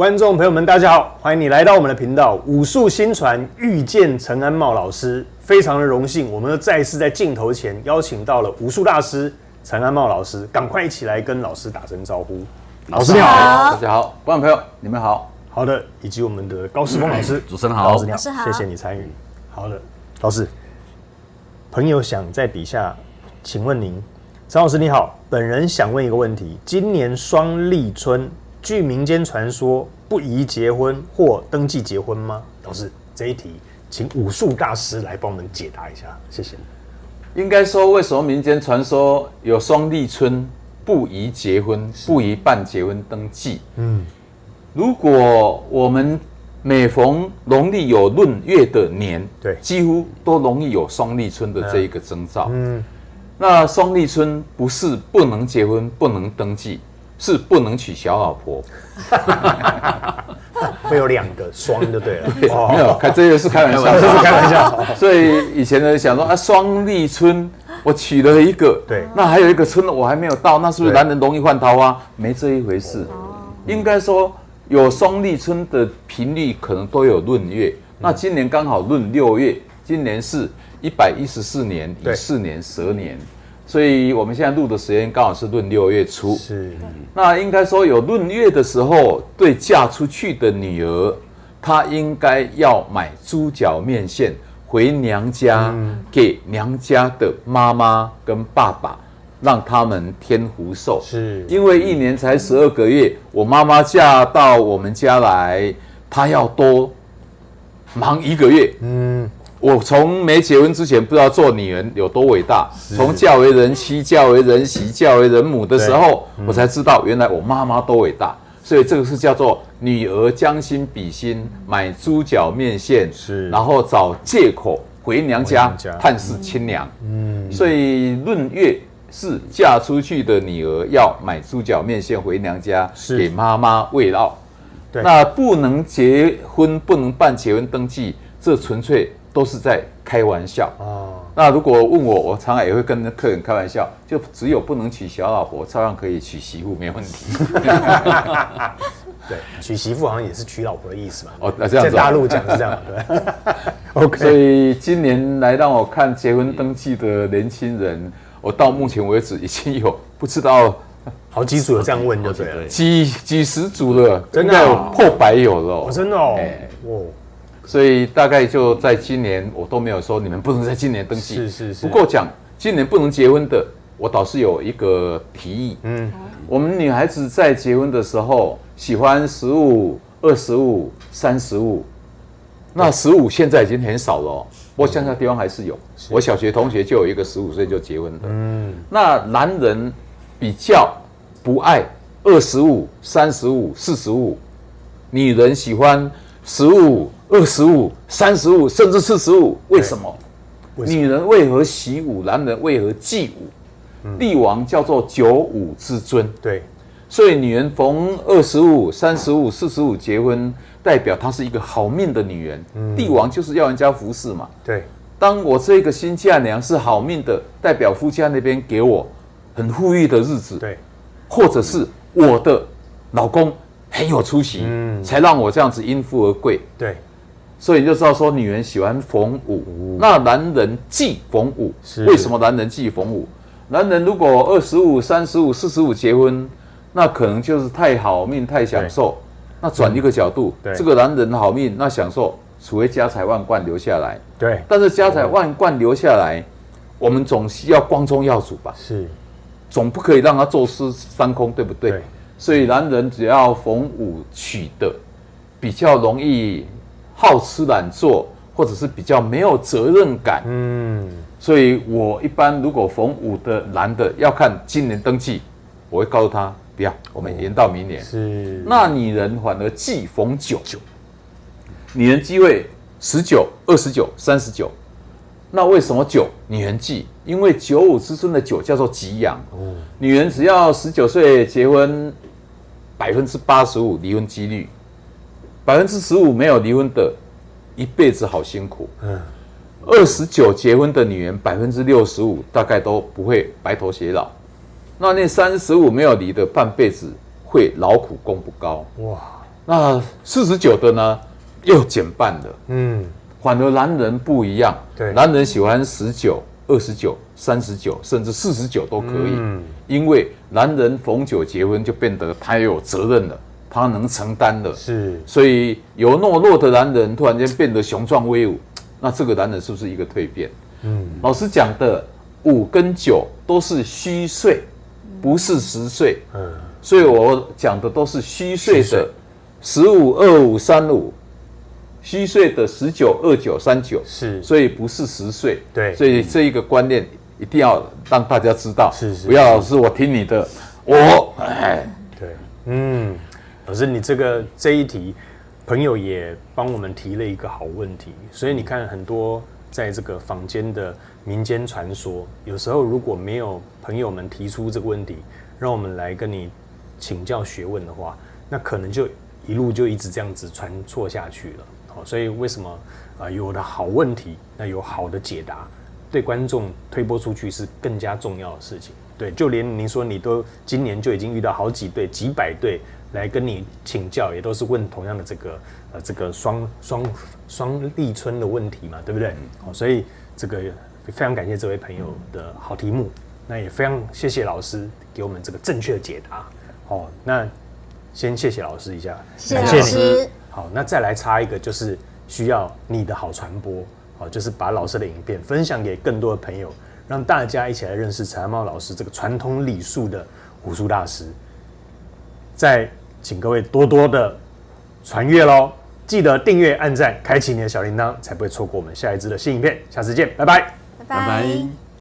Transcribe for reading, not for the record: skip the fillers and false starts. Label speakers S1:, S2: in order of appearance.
S1: 观众朋友们，大家好，欢迎你来到我们的频道武术新传遇见陈安茂老师，非常的荣幸，我们又再次在镜头前邀请到了武术大师陈安茂老师，赶快一起来跟老师打声招呼。老师你好，
S2: 大家好，观众朋友你们好。
S1: 好的，以及我们的高世峰老师，
S2: 主持人好，
S1: 老师你好，谢谢你参与。好的，老师，朋友想在底下请问您，陈老师你好，本人想问一个问题：今年双立春，据民间传说不宜结婚或登记结婚吗？老师，这一题请武术大师来帮我们解答一下，谢谢。
S2: 应该说，为什么民间传说有双立春不宜结婚，不宜办结婚登记？如果我们每逢农历有闰月的年，
S1: 对，
S2: 几乎都容易有双立春的这一个征兆。那双立春不是不能结婚、不能登记，是不能娶小老婆。
S1: 会有两个双就对了。
S2: 没有，这个是开玩笑，
S1: 这是开玩笑。
S2: 所以以前人想说啊，双立春我娶了一个，
S1: 对，
S2: 那还有一个春我还没有到，那是不是男人容易换桃花？没这一回事。应该说有双立春的频率可能都有闰月。那今年刚好闰6月，今年是114年乙巳年蛇年，所以我们现在录的时间刚好是闰6月初。
S1: 是，
S2: 那应该说有闰月的时候，对嫁出去的女儿，她应该要买猪脚面线回娘家，给娘家的妈妈跟爸爸，让他们添福寿。
S1: 是，
S2: 因为一年才12个月，我妈妈嫁到我们家来，她要多忙1个月。我从没结婚之前不知道做女人有多伟大，从嫁为人妻、嫁为人媳、嫁为人母的时候，我才知道原来我妈妈多伟大。所以这个是叫做女儿将心比心，买猪脚面线，然后找借口回娘家探视亲娘。所以闰月是嫁出去的女儿要买猪脚面线回娘家给妈妈慰劳。那不能结婚，不能办结婚登记，这纯粹都是在开玩笑。那如果问我，我常常也会跟客人开玩笑，就只有不能娶小老婆，照样可以娶媳妇，没问题。
S1: 对，娶媳妇好像也是娶老婆的意思嘛。
S2: 这样子，
S1: 在大陆讲是这样，对。OK。
S2: 所以今年来让我看结婚登记的年轻人，我到目前为止已经有不知道
S1: 好几组有这样问就对了，
S2: 几十组了，
S1: 真的
S2: 有破100有了。
S1: 真的哦。
S2: 所以大概就在今年，我都没有说你们不能在今年登记。
S1: 是。
S2: 不过讲今年不能结婚的，我倒是有一个提议。我们女孩子在结婚的时候喜欢15、25、35，那15现在已经很少了哦。不过乡下地方还是有。我小学同学就有一个15岁就结婚的。那男人比较不爱25、35、45，女人喜欢15、25、35，甚至45。为什么？女人为何习武，男人为何忌武？帝王叫做9五之尊。
S1: 对，
S2: 所以女人逢25、35、45结婚，代表她是一个好命的女人。帝王就是要人家服侍嘛。
S1: 对，
S2: 当我这个新嫁娘是好命的，代表夫家那边给我很富裕的日子。
S1: 对，
S2: 或者是我的老公很有出息，才让我这样子因富而贵。
S1: 对，
S2: 所以你就知道说，女人喜欢逢五，那男人忌逢五。为什么男人忌逢五？男人如果25、35、45结婚，那可能就是太好命、太享受。那转一个角度，这个男人好命，那享受，除非家财万贯留下来。
S1: 对，
S2: 但是家财万贯留下来，我们总是要光宗耀祖吧？
S1: 是，
S2: 总不可以让他坐失山空，对不对？对。所以男人只要逢五娶的，比较容易好吃懒做，或者是比较没有责任感。所以我一般如果逢五的男的要看今年登记，我会告诉他不要，我们延到明年。
S1: 是。那
S2: 女人反而忌逢9，女人忌讳19、29、39。那为什么9女人忌？因为9五之尊的9叫做吉阳。女人只要19岁结婚，85%离婚几率，15%没有离婚的，一辈子好辛苦。29结婚的女人65%大概都不会白头偕老，那35没有离的半辈子会劳苦功不高。哇！那49的呢又减半了。
S1: 嗯，
S2: 反而男人不一样，
S1: 对，
S2: 男人喜欢19、29、39，甚至49都可以，因为男人逢9结婚就变得他有责任了，他能承担了，
S1: 是，
S2: 所以有懦弱的男人突然间变得雄壮威武，那这个男人是不是一个蜕变？老师讲的5跟9都是虚岁，不是实岁，所以我讲的都是虚岁的15、25、35。虚岁的19、29、39
S1: 是，
S2: 所以不是10岁。
S1: 对，
S2: 所以这一个观念一定要让大家知道，
S1: 是，
S2: 不要是我听你的，
S1: 对，老师，你这一题，朋友也帮我们提了一个好问题，所以你看很多在这个坊间的民间传说，有时候如果没有朋友们提出这个问题，让我们来跟你请教学问的话，那可能就一路就一直这样子传错下去了。所以为什么有的好问题，那有好的解答，对观众推播出去是更加重要的事情。对，就连您说你都今年就已经遇到好几对、几百对来跟你请教，也都是问同样的这个双立春的问题嘛，对不对？所以这个非常感谢这位朋友的好题目，那也非常谢谢老师给我们这个正确的解答。那先谢谢老师一下，
S3: 谢谢老师。
S1: 好，那再来插一个，就是需要你的好传播，就是把老师的影片分享给更多的朋友，让大家一起来认识陈安茂老师这个传统礼数的武术大师。再请各位多多的传阅咯，记得订阅、按赞、开启你的小铃铛，才不会错过我们下一支的新影片。下次见，拜拜，
S3: 拜拜。